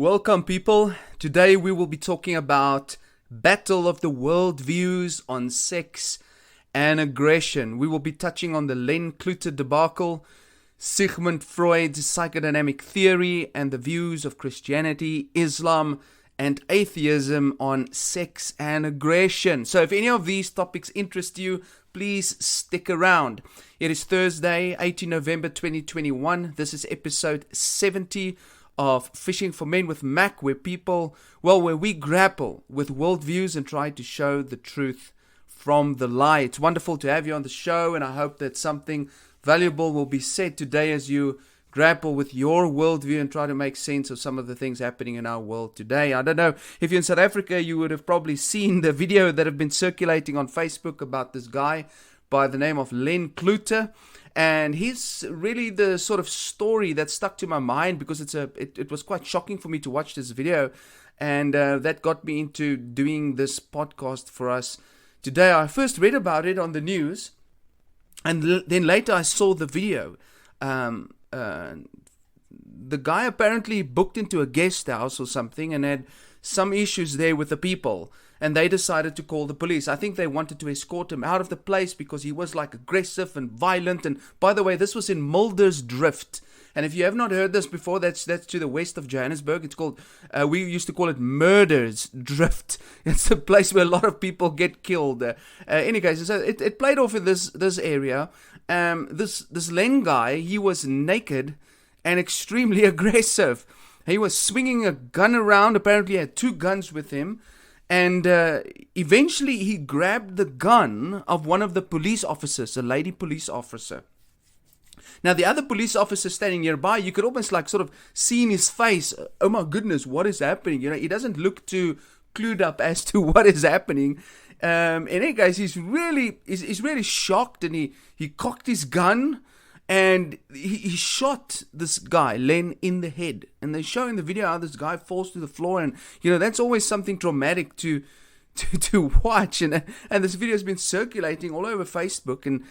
Welcome, people. Today we will be talking about battle of the worldviews on sex and aggression. We will be touching on the Len Cloete debacle, Sigmund Freud's psychodynamic theory, and the views of Christianity, Islam, and atheism on sex and aggression. So if any of these topics interest you, please stick around. It is Thursday, 18 November 2021. This is episode 70 of Fishing for Men with Mac, where we grapple with worldviews and try to show the truth from the lie. It's wonderful to have you on the show, and I hope that something valuable will be said today as you grapple with your worldview and try to make sense of some of the things happening in our world today. I don't know if you're in South Africa, you would have probably seen the video that have been circulating on Facebook about this guy by the name of Len Cloete. And he's really the sort of story that stuck to my mind because it was quite shocking for me to watch this video. And that got me into doing this podcast for us today. I first read about it on the news, and then later I saw the video. The guy apparently booked into a guest house or something and had some issues there with the people, and they decided to call the police. I think they wanted to escort him out of the place because he was like aggressive and violent. And by the way, this was in Muldersdrift. And if you have not heard this before, that's to the west of Johannesburg. It's called, we used to call it Murdersdrift. It's a place where a lot of people get killed. Any case, so it played off in this area. This Len guy, he was naked and extremely aggressive. He was swinging a gun around. Apparently he had two guns with him. And eventually he grabbed the gun of one of the police officers, a lady police officer. Now the other police officer standing nearby, you could almost like sort of see in his face, oh my goodness, what is happening? You know, he doesn't look too clued up as to what is happening. In any case, he's really shocked, and he cocked his gun and he shot this guy, Len, in the head. And they show in the video how this guy falls to the floor, and you know that's always something traumatic to watch. And this video has been circulating all over Facebook. And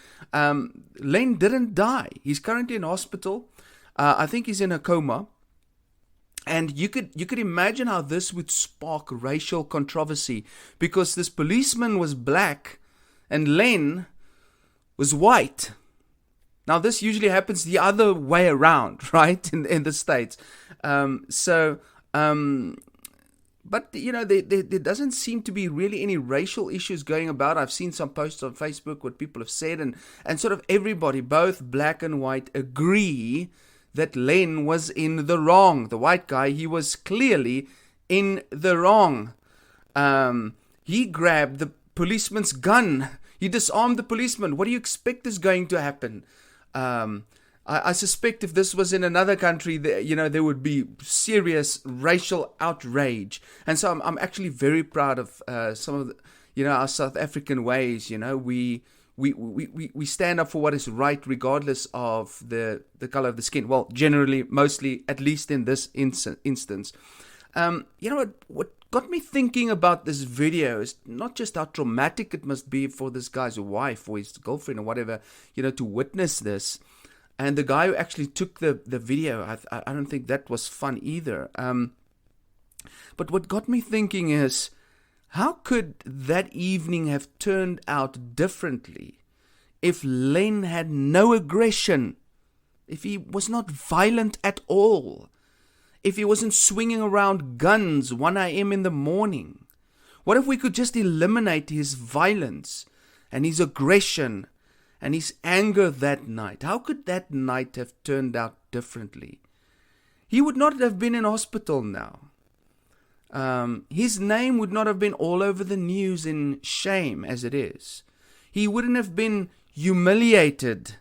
Len didn't die. He's currently in hospital. I think he's in a coma. And you could imagine how this would spark racial controversy, because this policeman was black and Len was white. Now, this usually happens the other way around, right, in the States. But, you know, there doesn't seem to be really any racial issues going about. I've seen some posts on Facebook, what people have said, and sort of everybody, both black and white, agree that Len was in the wrong. The white guy, he was clearly in the wrong. He grabbed the policeman's gun. He disarmed the policeman. What do you expect is going to happen? I suspect if this was in another country, there would be serious racial outrage. And so I'm actually very proud of some of our South African ways. You know, we stand up for what is right, regardless of the color of the skin. Well, generally, mostly, at least in this instance. What got me thinking about this video is not just how traumatic it must be for this guy's wife or his girlfriend or whatever, to witness this. And the guy who actually took the video, I don't think that was fun either. But what got me thinking is, how could that evening have turned out differently if Len had no aggression, if he was not violent at all, if he wasn't swinging around guns 1 a.m. in the morning? What if we could just eliminate his violence and his aggression and his anger that night? How could that night have turned out differently? He would not have been in hospital now. His name would not have been all over the news in shame as it is. He wouldn't have been humiliated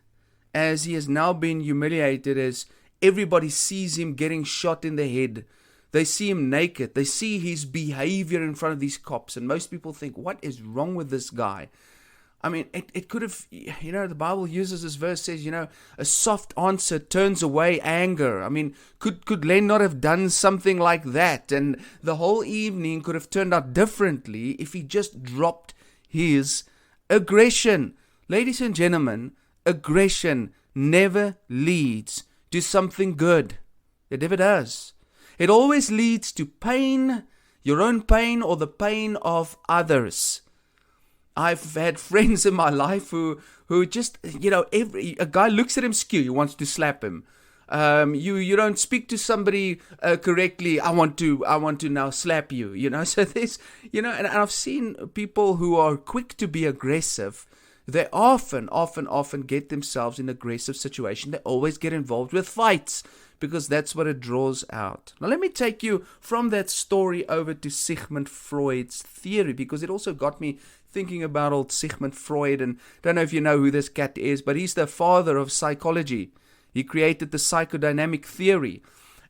as he has now been humiliated, as everybody sees him getting shot in the head. They see him naked. They see his behavior in front of these cops. And most people think, what is wrong with this guy? I mean, it could have, the Bible uses this verse, says, a soft answer turns away anger. I mean, could Len not have done something like that? And the whole evening could have turned out differently if he just dropped his aggression. Ladies and gentlemen, aggression never leads to something good. It never does. It always leads to pain, your own pain or the pain of others. I've had friends in my life who just, a guy looks at him skew, he wants to slap him. You don't speak to somebody correctly, I want to now slap you, so there's, and I've seen people who are quick to be aggressive. They often get themselves in aggressive situation. They always get involved with fights because that's what it draws out. Now let me take you from that story over to Sigmund Freud's theory, because it also got me thinking about old Sigmund Freud. And I don't know if you know who this cat is, but he's the father of psychology. He created the psychodynamic theory.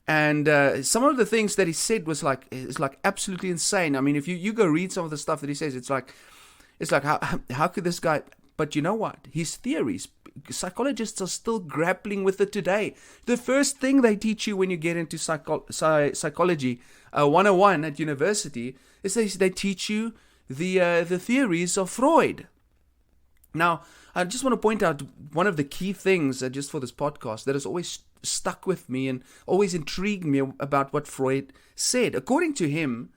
And some of the things that he said was like absolutely insane. I mean, if you go read some of the stuff that he says, it's like how could this guy? But you know what? His theories, psychologists are still grappling with it today. The first thing they teach you when you get into psychology 101 at university is they teach you the theories of Freud. Now, I just want to point out one of the key things just for this podcast that has always stuck with me and always intrigued me about what Freud said. According to him,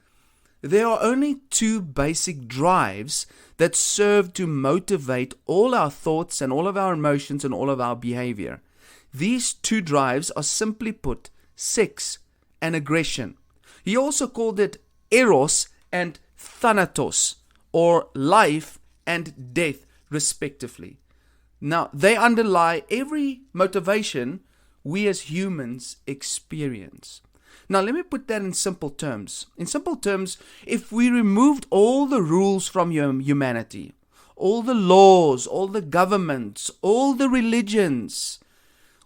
there are only two basic drives that serve to motivate all our thoughts and all of our emotions and all of our behavior. These two drives are, simply put, sex and aggression. He also called it eros and thanatos, or life and death, respectively. Now, they underlie every motivation we as humans experience. Now, let me put that in simple terms. In simple terms, if we removed all the rules from humanity, all the laws, all the governments, all the religions,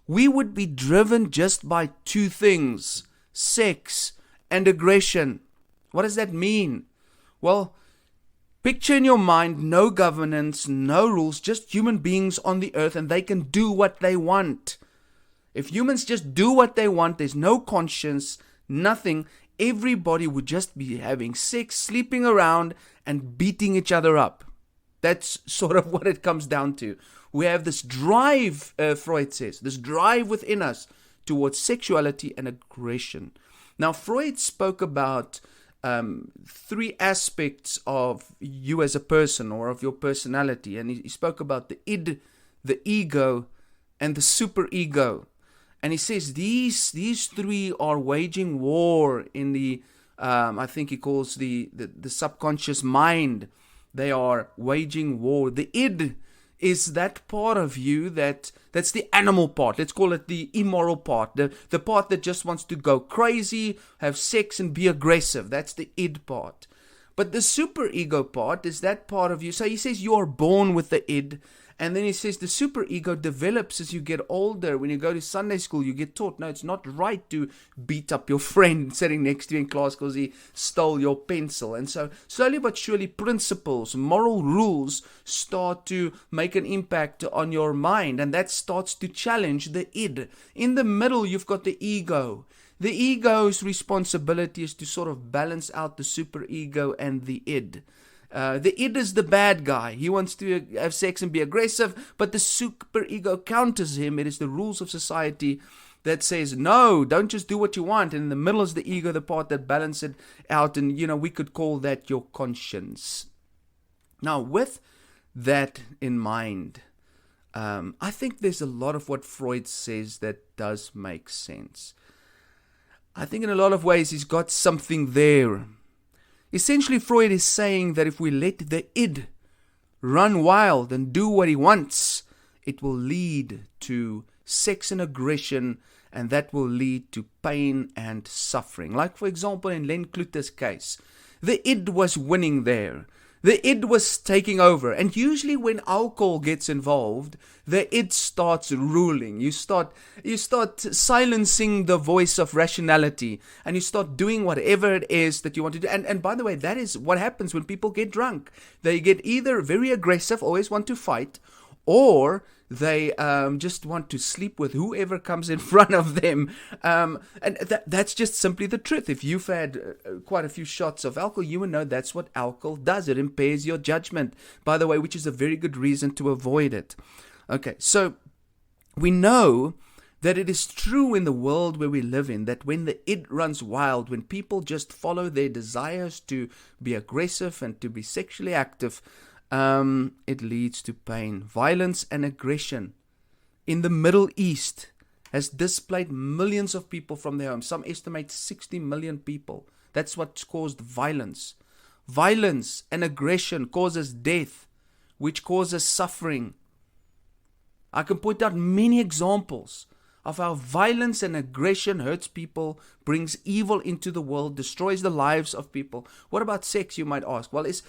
we would be driven just by two things: sex and aggression. What does that mean? Well, picture in your mind no governance, no rules, just human beings on the earth, and they can do what they want. If humans just do what they want, there's no conscience, nothing. Everybody would just be having sex, sleeping around, and beating each other up. That's sort of what it comes down to. We have this drive, Freud says, this drive within us towards sexuality and aggression. Now, Freud spoke about three aspects of you as a person, or of your personality. And he spoke about the id, the ego, and the superego. And he says these three are waging war in the, I think he calls the subconscious mind. They are waging war. The id is that part of you that's the animal part. Let's call it the immoral part. The part that just wants to go crazy, have sex, and be aggressive. That's the id part. But the superego part is that part of you. So he says you are born with the id. And then he says the superego develops as you get older. When you go to Sunday school, you get taught, no, it's not right to beat up your friend sitting next to you in class because he stole your pencil. And so slowly but surely, principles, moral rules start to make an impact on your mind. And that starts to challenge the id. In the middle, you've got the ego. The ego's responsibility is to sort of balance out the superego and the id. The id is the bad guy. He wants to have sex and be aggressive, but the superego counters him. It is the rules of society that says, no, don't just do what you want. And in the middle is the ego, the part that balances it out. And, we could call that your conscience. Now, with that in mind, I think there's a lot of what Freud says that does make sense. I think in a lot of ways he's got something there. Essentially, Freud is saying that if we let the id run wild and do what he wants, it will lead to sex and aggression, and that will lead to pain and suffering. Like, for example, in Len Cloete's case, the id was winning there. The id was taking over. And usually when alcohol gets involved, the id starts ruling. You start silencing the voice of rationality, and you start doing whatever it is that you want to do. And by the way, that is what happens when people get drunk. They get either very aggressive, always want to fight, or they just want to sleep with whoever comes in front of them. And that's just simply the truth. If you've had quite a few shots of alcohol, you will know that's what alcohol does. It impairs your judgment, by the way, which is a very good reason to avoid it. Okay, so we know that it is true in the world where we live in, that when the id runs wild, when people just follow their desires to be aggressive and to be sexually active, it leads to pain. Violence and aggression in the Middle East has displaced millions of people from their homes. Some estimate 60 million people. That's what's caused violence. Violence and aggression causes death, which causes suffering. I can point out many examples of how violence and aggression hurts people, brings evil into the world, destroys the lives of people. What about sex, you might ask? Well, is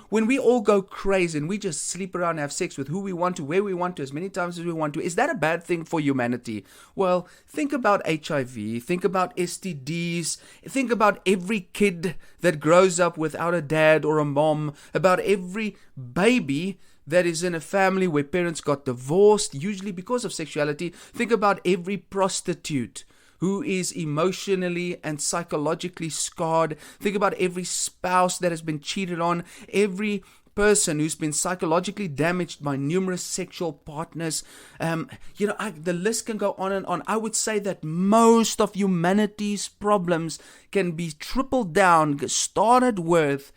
when we all go crazy and we just sleep around and have sex with who we want to, where we want to, as many times as we want to, is that a bad thing for humanity? Well, think about HIV, think about STDs, think about every kid that grows up without a dad or a mom, about every baby that is in a family where parents got divorced, usually because of sexuality. Think about every prostitute who is emotionally and psychologically scarred. Think about every spouse that has been cheated on, every person who's been psychologically damaged by numerous sexual partners. The list can go on and on. I would say that most of humanity's problems can be tripled down, started with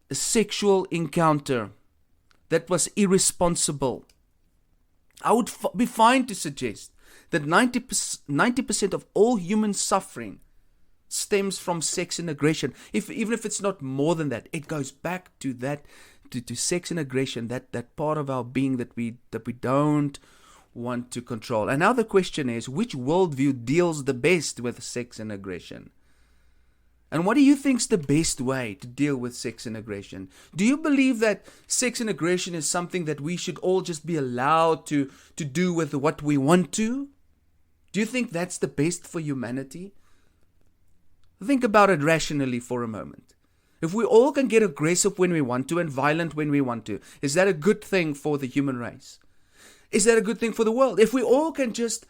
a sexual encounter that was irresponsible. I would be fine to suggest that 90% of all human suffering stems from sex and aggression. Even if it's not more than that, it goes back to that, to sex and aggression, that part of our being that we don't want to control. And now the question is, which worldview deals the best with sex and aggression? And what do you think is the best way to deal with sex and aggression? Do you believe that sex and aggression is something that we should all just be allowed to do with what we want to? Do you think that's the best for humanity? Think about it rationally for a moment. If we all can get aggressive when we want to and violent when we want to, is that a good thing for the human race? Is that a good thing for the world? If we all can just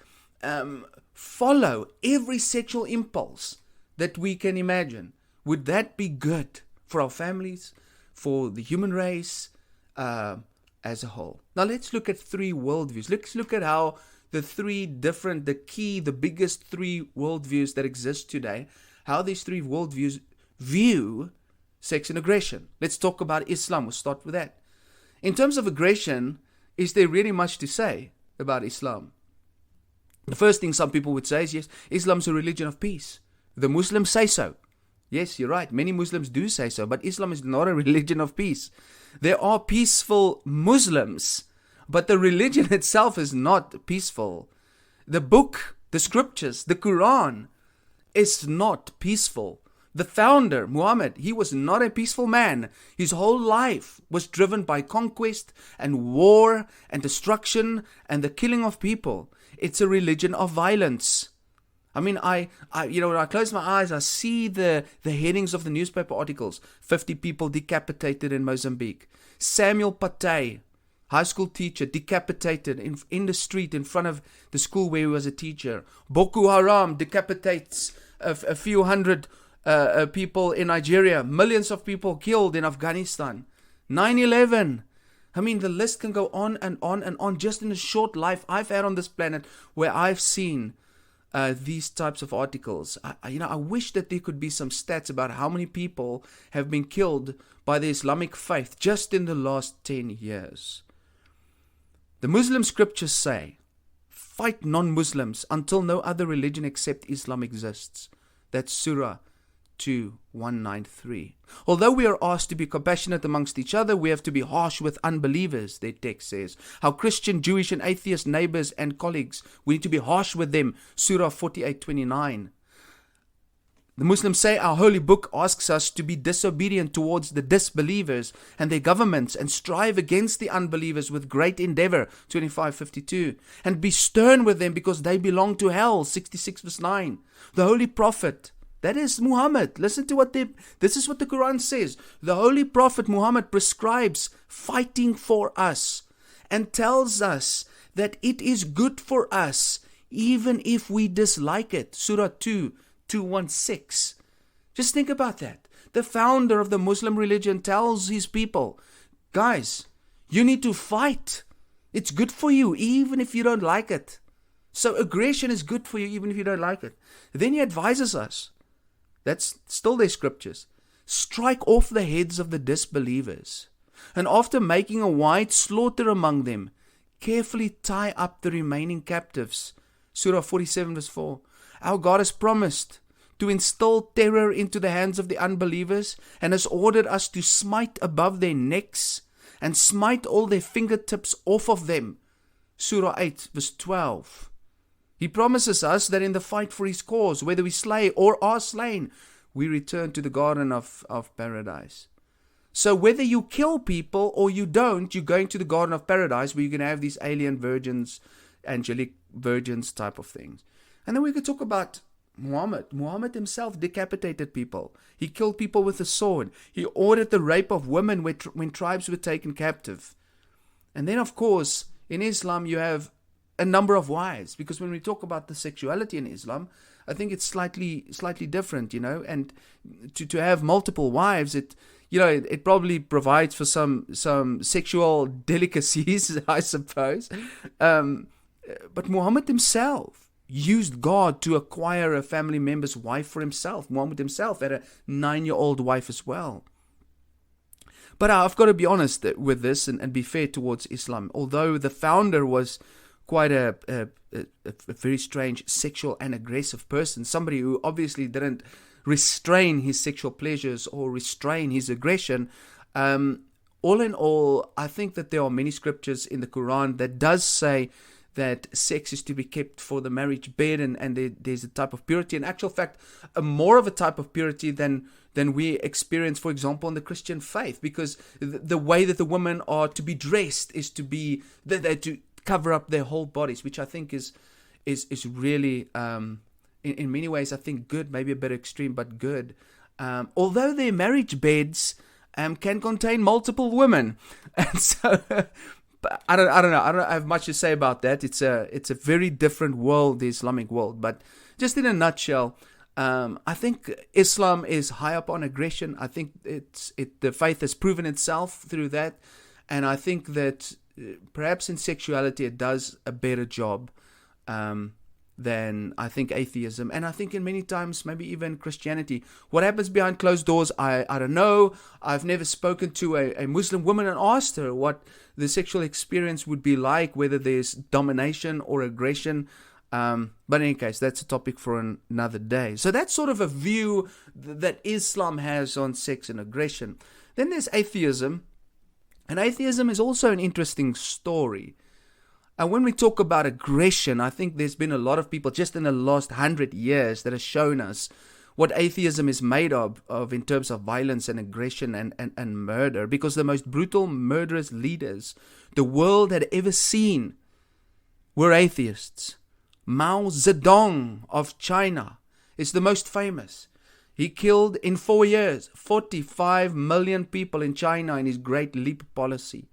follow every sexual impulse that we can imagine, would that be good for our families, for the human race as a whole? Now let's look at three worldviews. Let's look at how the biggest three worldviews that exist today, how these three worldviews view sex and aggression. Let's talk about Islam. We'll start with that. In terms of aggression, is there really much to say about Islam? The first thing some people would say is, yes, Islam's a religion of peace. The Muslims say so. Yes, you're right. Many Muslims do say so, but Islam is not a religion of peace. There are peaceful Muslims, but the religion itself is not peaceful. The book, the scriptures, the Quran is not peaceful. The founder, Muhammad, he was not a peaceful man. His whole life was driven by conquest and war and destruction and the killing of people. It's a religion of violence. I mean, when I close my eyes, I see the headings of the newspaper articles. 50 people decapitated in Mozambique. Samuel Patay, high school teacher, decapitated in the street in front of the school where he was a teacher. Boko Haram decapitates a few hundred people in Nigeria. Millions of people killed in Afghanistan. 9/11. I mean, the list can go on and on and on. Just in a short life I've had on this planet where I've seen these types of articles. I wish that there could be some stats about how many people have been killed by the Islamic faith just in the last 10 years. The Muslim scriptures say, fight non-Muslims until no other religion except Islam exists. That's Surah 2:193. Although we are asked to be compassionate amongst each other, we have to be harsh with unbelievers, their text says. How Christian, Jewish and atheist neighbors and colleagues, we need to be harsh with them, Surah 48:29. The Muslims say our holy book asks us to be disobedient towards the disbelievers and their governments and strive against the unbelievers with great endeavor, 25:52, and be stern with them because they belong to hell, 66:9. The holy prophet, that is Muhammad. Listen to this is what the Quran says. The Holy Prophet Muhammad prescribes fighting for us and tells us that it is good for us even if we dislike it. Surah 2:216. Just think about that. The founder of the Muslim religion tells his people, guys, you need to fight. It's good for you even if you don't like it. So aggression is good for you even if you don't like it. Then he advises us, that's still their scriptures, strike off the heads of the disbelievers, and after making a wide slaughter among them, carefully tie up the remaining captives. Surah 47 verse 4. Our God has promised to instill terror into the hands of the unbelievers and has ordered us to smite above their necks and smite all their fingertips off of them. Surah 8 verse 12. He promises us that in the fight for his cause, whether we slay or are slain, we return to the garden of paradise. So whether you kill people or you don't, you're going to the garden of paradise where you can have these alien virgins, angelic virgins type of things. And then we could talk about Muhammad. Muhammad himself decapitated people. He killed people with a sword. He ordered the rape of women when tribes were taken captive. And then, of course, in Islam, you have a number of wives. Because when we talk about the sexuality in Islam, I think it's slightly different, And to have multiple wives, it probably provides for some sexual delicacies, I suppose. But Muhammad himself used God to acquire a family member's wife for himself. Muhammad himself had a 9-year-old wife as well. But I've got to be honest with this and be fair towards Islam. Although the founder was quite a very strange sexual and aggressive person, somebody who obviously didn't restrain his sexual pleasures or restrain his aggression, all in all, I think that there are many scriptures in the Quran that does say that sex is to be kept for the marriage bed, and there's a type of purity. In actual fact, more of a type of purity than we experience, for example, in the Christian faith, because the way that the women are to be dressed is to be they're to cover up their whole bodies, which I think is really in many ways I think good, maybe a bit extreme, but good. Although their marriage beds can contain multiple women, and so. But I don't know. I don't have much to say about that. It's a very different world, the Islamic world. But just in a nutshell, I think Islam is high up on aggression. I think the faith has proven itself through that, and I think that perhaps in sexuality it does a better job than I think atheism, and I think in many times maybe even Christianity. What happens behind closed doors, I don't know. I've never spoken to a Muslim woman and asked her what the sexual experience would be like, whether there's domination or aggression. But in any case, that's a topic for another day. So that's sort of a view that Islam has on sex and aggression. Then there's atheism, and atheism is also an interesting story. And when we talk about aggression, I think there's been a lot of people just in the last 100 years that have shown us what atheism is made of in terms of violence and aggression and murder. Because the most brutal, murderous leaders the world had ever seen were atheists. Mao Zedong of China is the most famous. He killed in 4 years 45 million people in China in his Great Leap policy.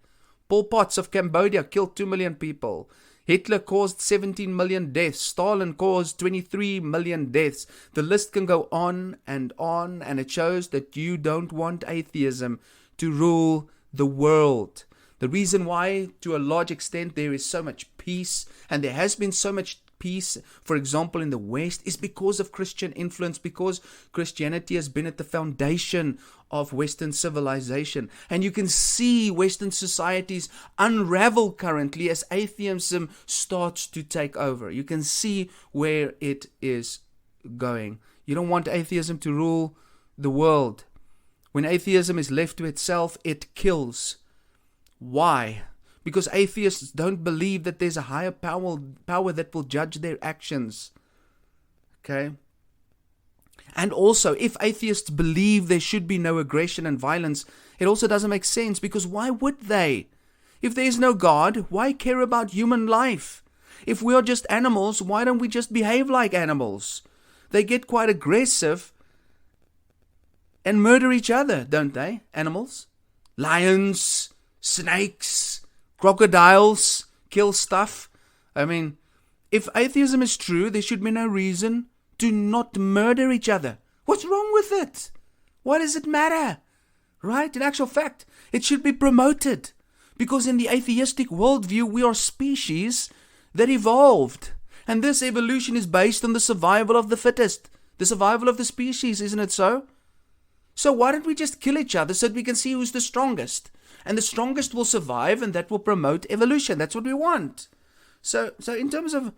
Pol Pot of Cambodia killed 2 million people. Hitler caused 17 million deaths. Stalin caused 23 million deaths. The list can go on, and it shows that you don't want atheism to rule the world. The reason why, to a large extent, there is so much peace, and there has been so much peace, for example, in the West, is because of Christian influence, because Christianity has been at the foundation of Western civilization. And you can see Western societies unravel currently as atheism starts to take over. You can see where it is going. You don't want atheism to rule the world. When atheism is left to itself, it kills. Why? Because atheists don't believe that there's a higher power that will judge their actions. Okay? And also, if atheists believe there should be no aggression and violence, it also doesn't make sense, because why would they? If there is no God, why care about human life? If we are just animals, why don't we just behave like animals? They get quite aggressive and murder each other, don't they? Animals. Lions, snakes, crocodiles kill stuff. I mean, if atheism is true, there should be no reason to not murder each other. What's wrong with it? Why does it matter? Right? In actual fact, it should be promoted. Because in the atheistic worldview, we are species that evolved. And this evolution is based on the survival of the fittest, the survival of the species, isn't it so? So why don't we just kill each other so that we can see who's the strongest? And the strongest will survive, and that will promote evolution. That's what we want. So in terms of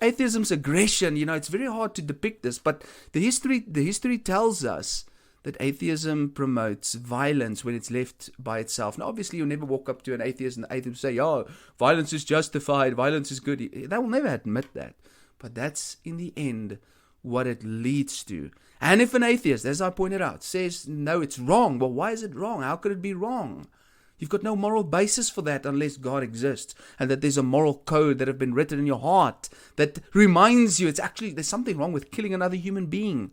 atheism's aggression, it's very hard to depict this, but the history tells us that atheism promotes violence when it's left by itself. Now, obviously, you'll never walk up to an atheist and the atheist will say, "Oh, violence is justified, violence is good." They will never admit that. But that's, in the end, what it leads to. And if an atheist, as I pointed out, says, "No, it's wrong," well, why is it wrong? How could it be wrong? You've got no moral basis for that unless God exists, and that there's a moral code that have been written in your heart that reminds you there's something wrong with killing another human being.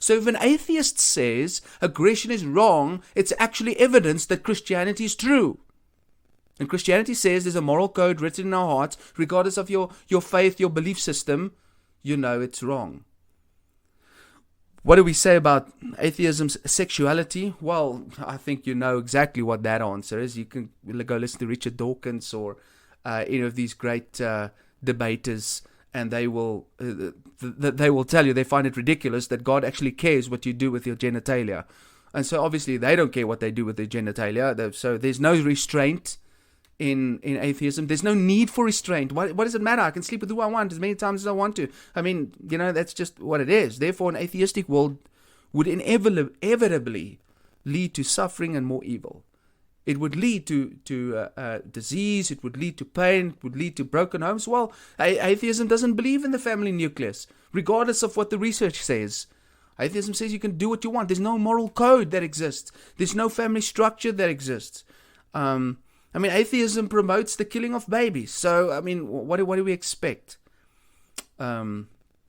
So if an atheist says aggression is wrong, it's actually evidence that Christianity is true. And Christianity says there's a moral code written in our hearts, regardless of your faith, your belief system, it's wrong. What do we say about atheism's sexuality? Well, I think you know exactly what that answer is. You can go listen to Richard Dawkins or any of these great debaters, and they will tell you they find it ridiculous that God actually cares what you do with your genitalia. And so obviously they don't care what they do with their genitalia. So there's no restraint in atheism. There's no need for restraint. What does it matter? I can sleep with who I want as many times as I want to. I mean, that's just what it is. Therefore, an atheistic world would inevitably lead to suffering and more evil. It would lead to disease. It would lead to pain. It would lead to broken homes. Well, atheism doesn't believe in the family nucleus, regardless of what the research says. Atheism says you can do what you want. There's no moral code that exists. There's no family structure that exists. Atheism promotes the killing of babies. So, what do we expect?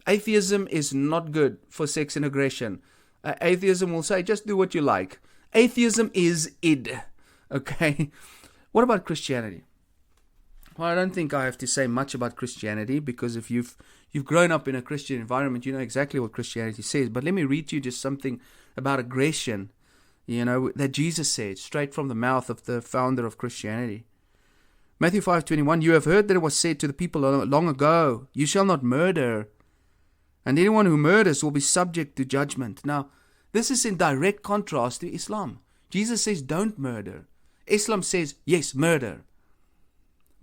Atheism is not good for sex and aggression. Atheism will say, just do what you like. Atheism is id. Okay? What about Christianity? Well, I don't think I have to say much about Christianity, because if you've grown up in a Christian environment, you know exactly what Christianity says. But let me read to you just something about aggression, that Jesus said, straight from the mouth of the founder of Christianity. Matthew 5:21, "You have heard that it was said to the people long ago, 'You shall not murder, and anyone who murders will be subject to judgment.'" Now, this is in direct contrast to Islam. Jesus says, don't murder. Islam says, yes, murder.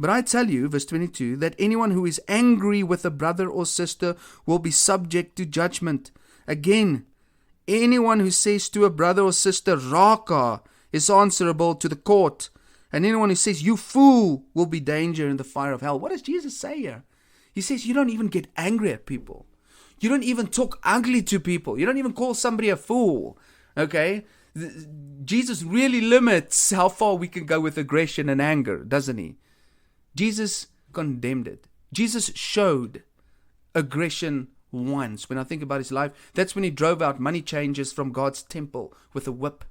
But I tell you, verse 22, that anyone who is angry with a brother or sister will be subject to judgment. Again, anyone who says to a brother or sister, "Raka," is answerable to the court. And anyone who says, "You fool," will be danger in the fire of hell. What does Jesus say here? He says you don't even get angry at people. You don't even talk ugly to people. You don't even call somebody a fool. Okay? Jesus really limits how far we can go with aggression and anger, doesn't he? Jesus condemned it. Jesus showed aggression once. When I think about his life, that's when he drove out money changers from God's temple with a whip.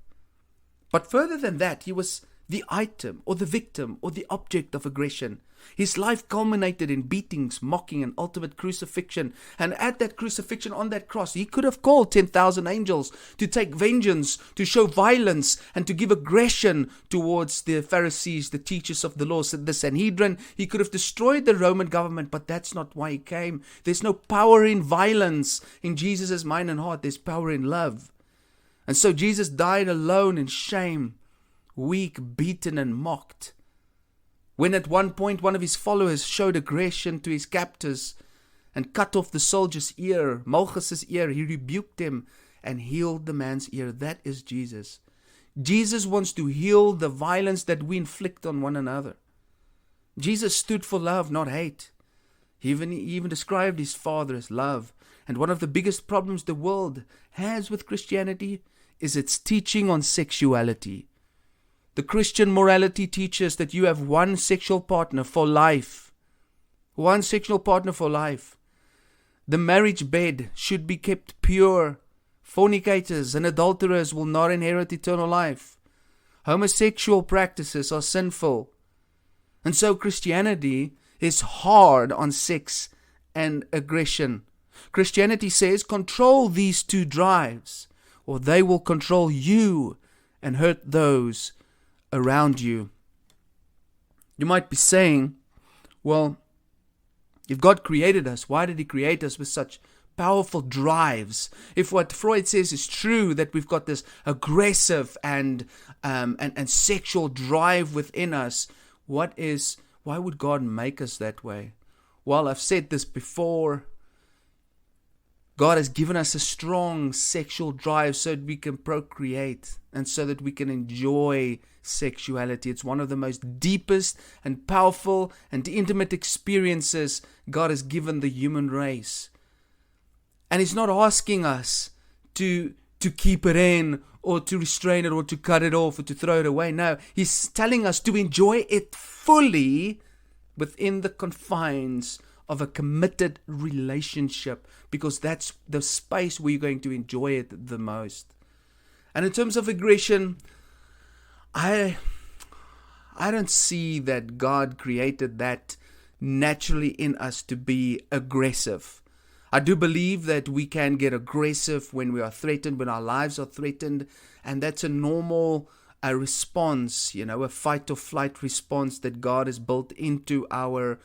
But further than that, he was the item or the victim or the object of aggression. His life culminated in beatings, mocking, and ultimate crucifixion. And at that crucifixion on that cross, he could have called 10,000 angels to take vengeance, to show violence, and to give aggression towards the Pharisees, the teachers of the law, the Sanhedrin. He could have destroyed the Roman government, but that's not why he came. There's no power in violence in Jesus' mind and heart. There's power in love. And so Jesus died alone in shame, weak, beaten, and mocked. When at one point one of his followers showed aggression to his captors and cut off the soldier's ear, Malchus's ear, he rebuked him and healed the man's ear. That is Jesus. Jesus wants to heal the violence that we inflict on one another. Jesus stood for love, not hate. He even described his Father as love. And one of the biggest problems the world has with Christianity is its teaching on sexuality. The Christian morality teaches that you have one sexual partner for life. One sexual partner for life. The marriage bed should be kept pure. Fornicators and adulterers will not inherit eternal life. Homosexual practices are sinful. And so Christianity is hard on sex and aggression. Christianity says, control these two drives, or they will control you and hurt those around you. You might be saying, well, If God created us, why did He create us with such powerful drives? If what Freud says is true, that we've got this aggressive and sexual drive within us, why would God make us that way? Well, I've said this before. God has given us a strong sexual drive so that we can procreate and so that we can enjoy sexuality. It's one of the most deepest and powerful and intimate experiences God has given the human race. And He's not asking us to keep it in or to restrain it or to cut it off or to throw it away. No, He's telling us to enjoy it fully within the confines of a committed relationship, because that's the space where you're going to enjoy it the most. And in terms of aggression, I don't see that God created that naturally in us to be aggressive. I do believe that we can get aggressive when we are threatened, when our lives are threatened, and that's a normal response, a fight or flight response that God has built into our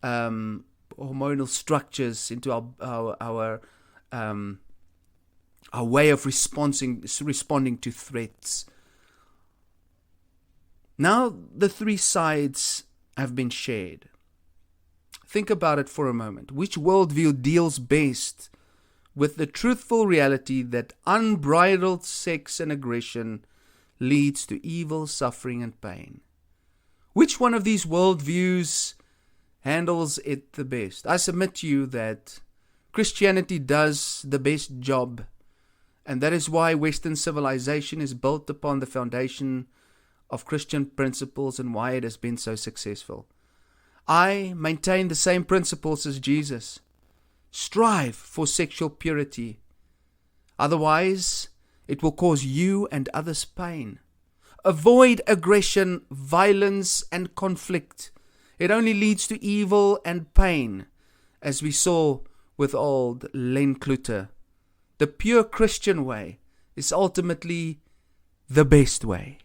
hormonal structures, into our way of responding to threats. Now the three sides have been shared. Think about it for a moment. Which worldview deals best with the truthful reality that unbridled sex and aggression leads to evil, suffering, and pain? Which one of these worldviews handles it the best? I submit to you that Christianity does the best job, and that is why Western civilization is built upon the foundation of Christian principles and why it has been so successful. I maintain the same principles as Jesus. Strive for sexual purity. Otherwise, it will cause you and others pain. Avoid aggression, violence, and conflict. It only leads to evil and pain, as we saw with old Len Cloete. The pure Christian way is ultimately the best way.